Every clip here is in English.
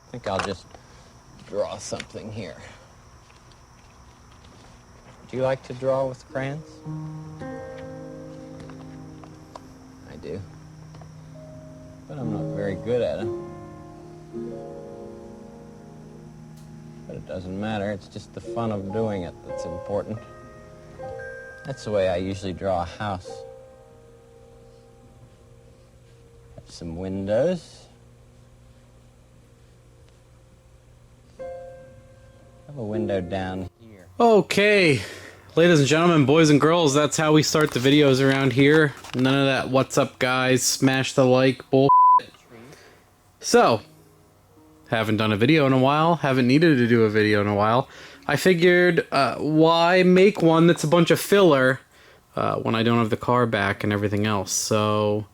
I think I'll just draw something here. Do you like to draw with crayons? I do. But I'm not very good at them. But it doesn't matter, it's just the fun of doing it that's important. That's the way I usually draw a house. Have some windows. Have a window down here. Okay, ladies and gentlemen, boys and girls, that's how we start the videos around here. None of that what's up guys, smash the like bull. So, haven't done a video in a while, haven't needed to do a video in a while. I figured, why make one that's a bunch of filler when I don't have the car back and everything else. So,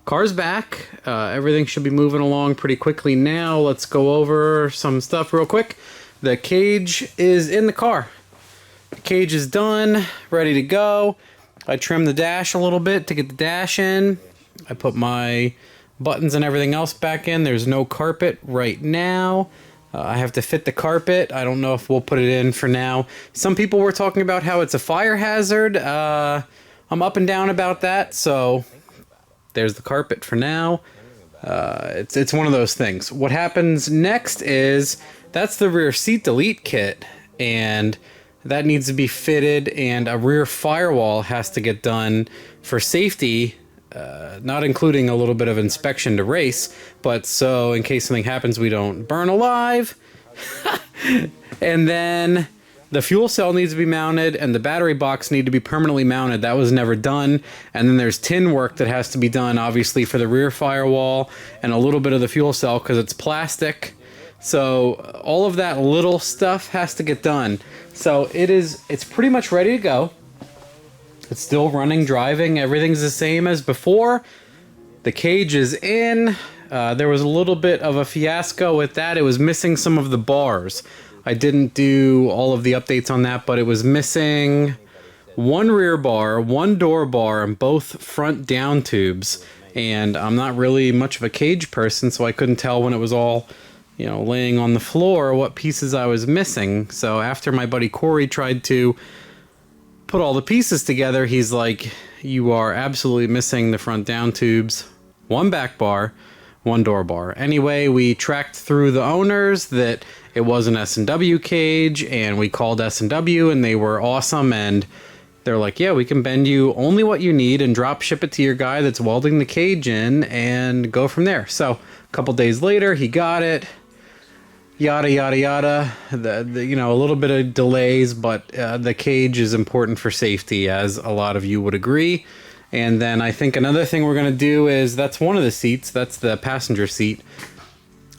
car's back, everything should be moving along pretty quickly now. Let's go over some stuff real quick. The cage is in the car. The cage is done, ready to go. I trimmed the dash a little bit to get the dash in. I put my buttons and everything else back in. There's no carpet right now. I have to fit the carpet. I don't know if we'll put it in for now. Some people were talking about how it's a fire hazard. I'm up and down about that, so there's the carpet for now. It's one of those things. What happens next is, that's the rear seat delete kit, and that needs to be fitted, and a rear firewall has to get done for safety. Not including a little bit of inspection to race, but so in case something happens we don't burn alive. And then the fuel cell needs to be mounted and the battery box need to be permanently mounted. That was never done. And then there's tin work that has to be done, obviously, for the rear firewall and a little bit of the fuel cell because it's plastic. So all of that little stuff has to get done. So it's pretty much ready to go. It's still running, driving, everything's the same as before. The cage is in. There was a little bit of a fiasco with that. It was missing some of the bars. I didn't do all of the updates on that, but it was missing one rear bar, one door bar, and both front down tubes. And I'm not really much of a cage person, so I couldn't tell when it was all, you know, laying on the floor what pieces I was missing. So after my buddy Corey tried to put all the pieces together, he's like, you are absolutely missing the front down tubes, one back bar, one door bar. Anyway, we tracked through the owners that it was an S&W cage, and we called S&W and they were awesome, and they're like, yeah, we can bend you only what you need and drop ship it to your guy that's welding the cage in and go from there. So a couple days later he got it. Yada yada yada. You know, a little bit of delays, but the cage is important for safety, as a lot of you would agree. And then I think another thing we're gonna do is, that's one of the seats. That's the passenger seat.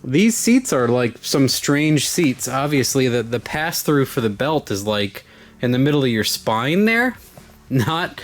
These seats are like some strange seats. Obviously, the pass through for the belt is like in the middle of your spine there, not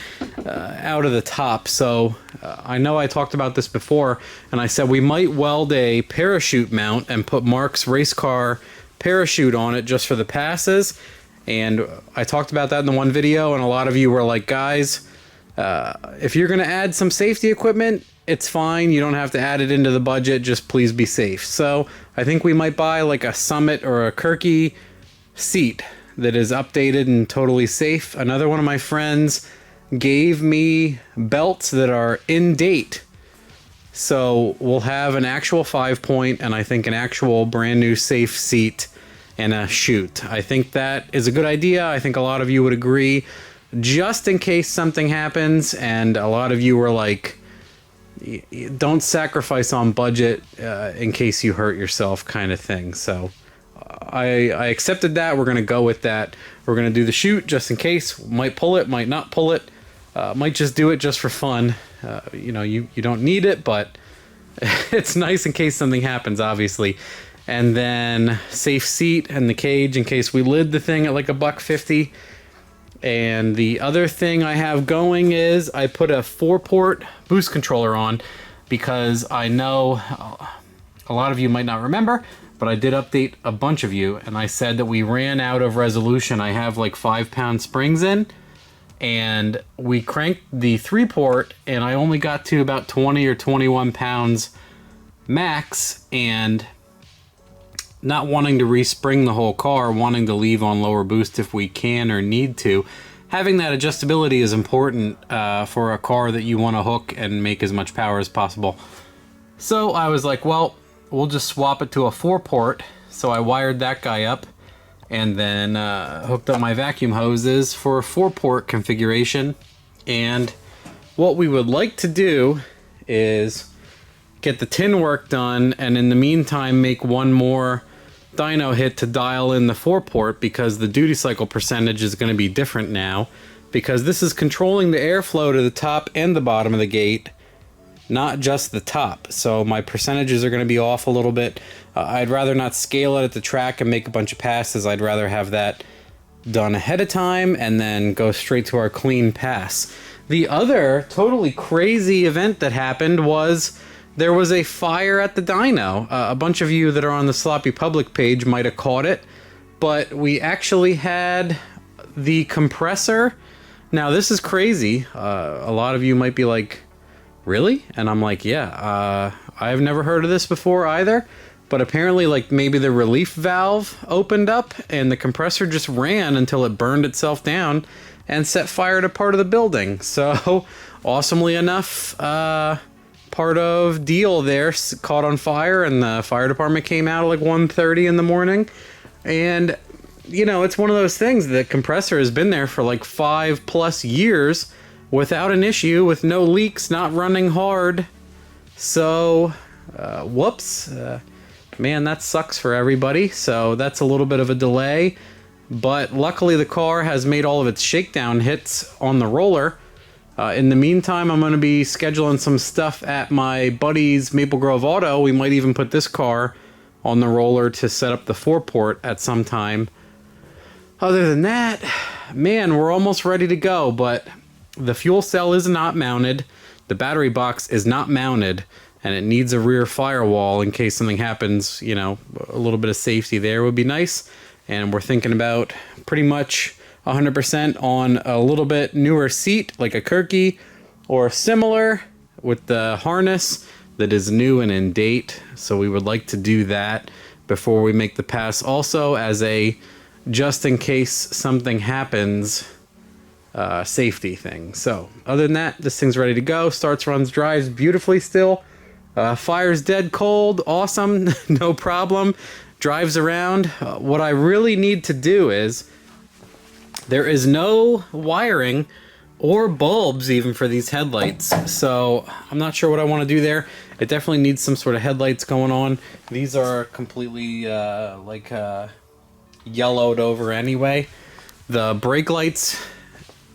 out of the top. So I know I talked about this before, and I said we might weld a parachute mount and put Mark's race car parachute on it just for the passes. And I talked about that in the one video, and a lot of you were like, guys, if you're gonna add some safety equipment, it's fine, you don't have to add it into the budget, just please be safe. So I think we might buy like a Summit or a Kirky seat that is updated and totally safe. Another one of my friends gave me belts that are in date. So we'll have an actual 5-point and I think an actual brand new safe seat and a chute. I think that is a good idea. I think a lot of you would agree, just in case something happens. And a lot of you were like, don't sacrifice on budget in case you hurt yourself, kind of thing. So I accepted that. We're going to go with that. We're going to do the chute just in case. Might pull it, might not pull it. Might just do it just for fun. You know, you don't need it, but it's nice in case something happens, obviously. And then safe seat and the cage in case we lid the thing at like $150. And the other thing I have going is I put a 4-port boost controller on, because I know a lot of you might not remember, but I did update a bunch of you, and I said that we ran out of resolution. I have like 5-pound springs in, and we cranked the 3-port, and I only got to about 20 or 21 pounds max, and not wanting to respring the whole car, wanting to leave on lower boost if we can or need to, having that adjustability is important for a car that you want to hook and make as much power as possible. So I was like, well, we'll just swap it to a 4-port. So I wired that guy up and then hooked up my vacuum hoses for a 4-port configuration. And what we would like to do is get the tin work done, and in the meantime make one more dyno hit to dial in the 4-port, because the duty cycle percentage is going to be different now, because this is controlling the airflow to the top and the bottom of the gate, not just the top. So my percentages are going to be off a little bit. I'd rather not scale it at the track and make a bunch of passes. I'd rather have that done ahead of time and then go straight to our clean pass. The other totally crazy event that happened was there was a fire at the dyno. A bunch of you that are on the Sloppy Public page might have caught it, but we actually had the compressor. Now this is crazy. A lot of you might be like, really? And I'm like, yeah, I've never heard of this before either. But apparently, like, maybe the relief valve opened up and the compressor just ran until it burned itself down and set fire to part of the building. So, awesomely enough, part of deal there caught on fire, and the fire department came out at like 1:30 in the morning. And, you know, it's one of those things. The compressor has been there for like 5+ years without an issue, with no leaks, not running hard. So, whoops. Man, that sucks for everybody. So that's a little bit of a delay. But luckily the car has made all of its shakedown hits on the roller. In the meantime, I'm going to be scheduling some stuff at my buddy's Maple Grove Auto. We might even put this car on the roller to set up the 4-port at some time. Other than that, man, we're almost ready to go. But the fuel cell is not mounted. The battery box is not mounted. And it needs a rear firewall in case something happens. You know, a little bit of safety there would be nice. And we're thinking about pretty much 100% on a little bit newer seat, like a Kirky or similar, with the harness that is new and in date. So we would like to do that before we make the pass, also as a just in case something happens safety thing. So other than that, this thing's ready to go. Starts, runs, drives beautifully still. Fire's dead cold, awesome, no problem. Drives around. What I really need to do is, there is no wiring or bulbs even for these headlights. So I'm not sure what I want to do there. It definitely needs some sort of headlights going on. These are completely yellowed over anyway. The brake lights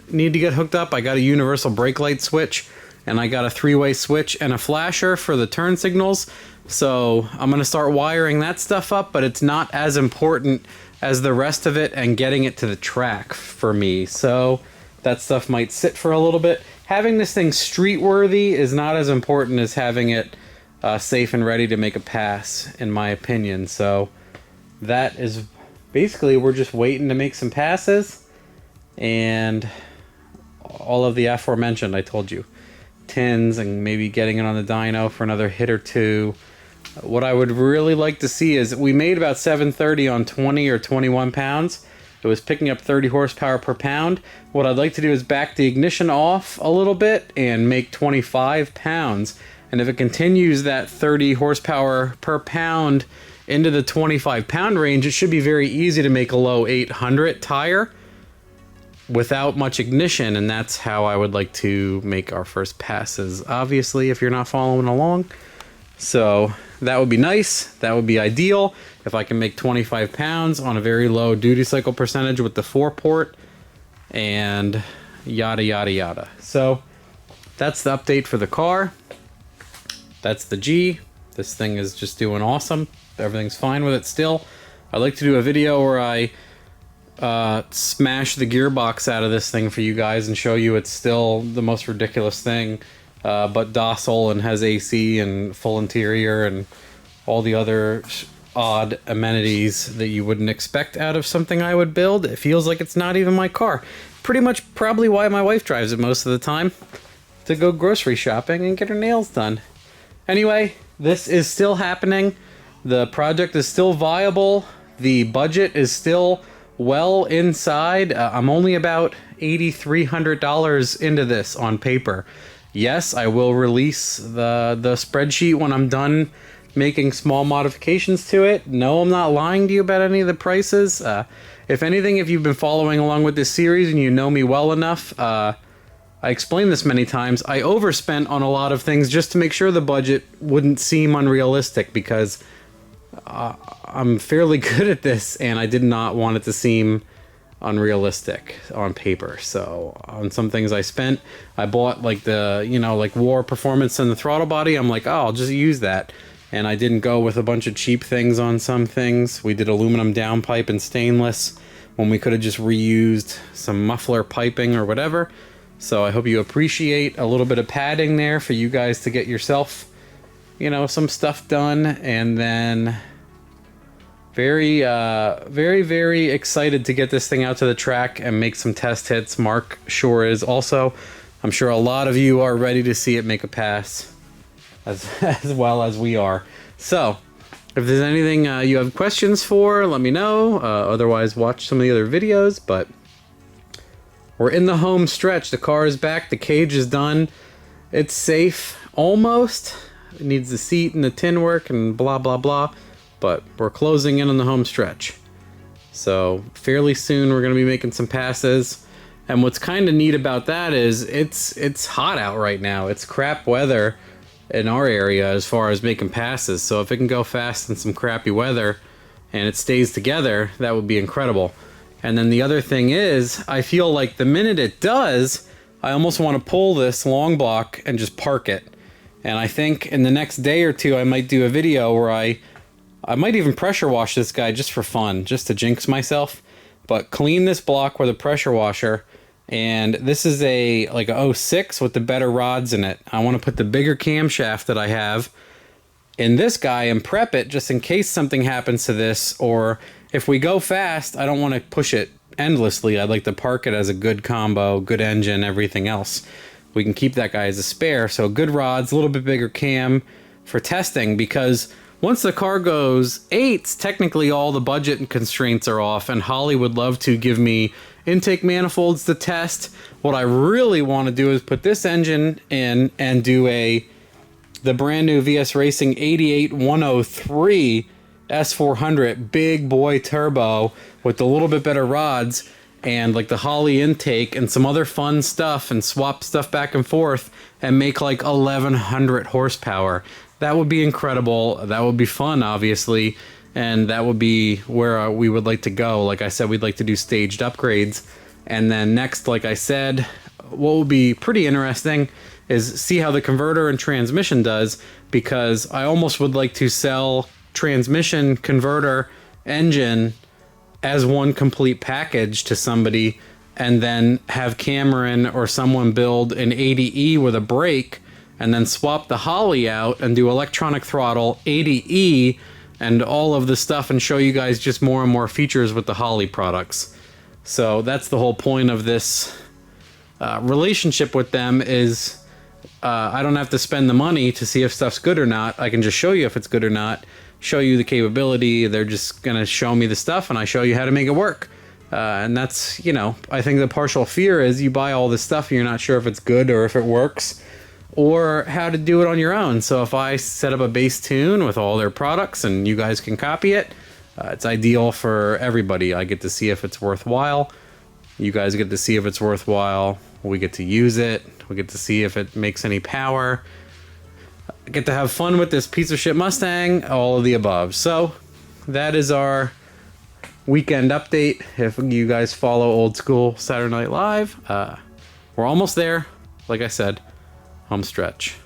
need to get hooked up. I got a universal brake light switch, and I got a 3-way switch and a flasher for the turn signals. So I'm going to start wiring that stuff up, but it's not as important as the rest of it and getting it to the track for me. So that stuff might sit for a little bit. Having this thing street worthy is not as important as having it safe and ready to make a pass, in my opinion. So that is basically, we're just waiting to make some passes, and all of the aforementioned, I told you. Tins and maybe getting it on the dyno for another hit or two. What I would really like to see is, we made about 730 on 20 or 21 pounds. It was picking up 30 horsepower per pound. What I'd like to do is back the ignition off a little bit and make 25 pounds. And if it continues that 30 horsepower per pound into the 25 pound range, it should be very easy to make a low 800 tire without much ignition, and that's how I would like to make our first passes, obviously, if you're not following along. So that would be nice. That would be ideal if I can make 25 pounds on a very low duty cycle percentage with the 4-port, and yada yada yada. So that's the update for the car. That's the G. This thing is just doing awesome. Everything's fine with it still. I'd like to do a video where I smash the gearbox out of this thing for you guys and show you it's still the most ridiculous thing, but docile and has AC and full interior and all the other odd amenities that you wouldn't expect out of something I would build. It feels like it's not even my car. Pretty much probably why my wife drives it most of the time, to go grocery shopping and get her nails done. Anyway, this is still happening. The project is still viable. The budget is still well inside. I'm only about $8,300 into this on paper. Yes, I will release the spreadsheet when I'm done making small modifications to it. No, I'm not lying to you about any of the prices. If anything, if you've been following along with this series and you know me well enough, I explained this many times. I overspent on a lot of things just to make sure the budget wouldn't seem unrealistic, because I'm fairly good at this and I did not want it to seem unrealistic on paper. So on some things I bought like the, like War Performance and the throttle body. I'm like, oh, I'll just use that. And I didn't go with a bunch of cheap things on some things. We did aluminum downpipe and stainless when we could have just reused some muffler piping or whatever. So I hope you appreciate a little bit of padding there for you guys to get yourself, some stuff done. And then very, very excited to get this thing out to the track and make some test hits. Mark sure is also. I'm sure a lot of you are ready to see it make a pass as well as we are. So if there's anything you have questions for, let me know. Otherwise, watch some of the other videos. But we're in the home stretch. The car is back. The cage is done. It's safe, almost. It needs the seat and the tin work and blah, blah, blah. But we're closing in on the home stretch. So fairly soon we're going to be making some passes. And what's kind of neat about that is it's hot out right now. It's crap weather in our area as far as making passes. So if it can go fast in some crappy weather and it stays together, that would be incredible. And then the other thing is, I feel like the minute it does, I almost want to pull this long block and just park it. And I think in the next day or two, I might do a video where I might even pressure wash this guy just for fun, just to jinx myself. But clean this block with a pressure washer. And this is like a 06 with the better rods in it. I want to put the bigger camshaft that I have in this guy and prep it just in case something happens to this. Or if we go fast, I don't want to push it endlessly. I'd like to park it as a good combo, good engine, everything else. We can keep that guy as a spare. So good rods, a little bit bigger cam for testing, because once the car goes 8s, technically all the budget and constraints are off, and Holly would love to give me intake manifolds to test. What I really want to do is put this engine in and do the brand new VS Racing 88103 S400 big boy turbo with a little bit better rods and like the Holly intake and some other fun stuff, and swap stuff back and forth and make like 1100 horsepower. That would be incredible. That would be fun, obviously. And that would be where we would like to go. Like I said, we'd like to do staged upgrades. And then next, like I said, what will be pretty interesting is see how the converter and transmission does, because I almost would like to sell transmission, converter, engine as one complete package to somebody, and then have Cameron or someone build an 80E with a brake, and then swap the Holly out and do electronic throttle, 80E, and all of the stuff, and show you guys just more and more features with the Holly products. So that's the whole point of this relationship with them, is I don't have to spend the money to see if stuff's good or not. I can just show you if it's good or not, show you the capability. They're just going to show me the stuff, and I show you how to make it work. And that's, I think the partial fear is you buy all this stuff and you're not sure if it's good or if it works, or how to do it on your own. So if I set up a base tune with all their products and you guys can copy it, it's ideal for everybody. I get to see if it's worthwhile. You guys get to see if it's worthwhile. We get to use it. We get to see if it makes any power. I get to have fun with this piece of shit Mustang, all of the above. So that is our weekend update. If you guys follow old school Saturday Night Live, we're almost there. Like I said, home stretch.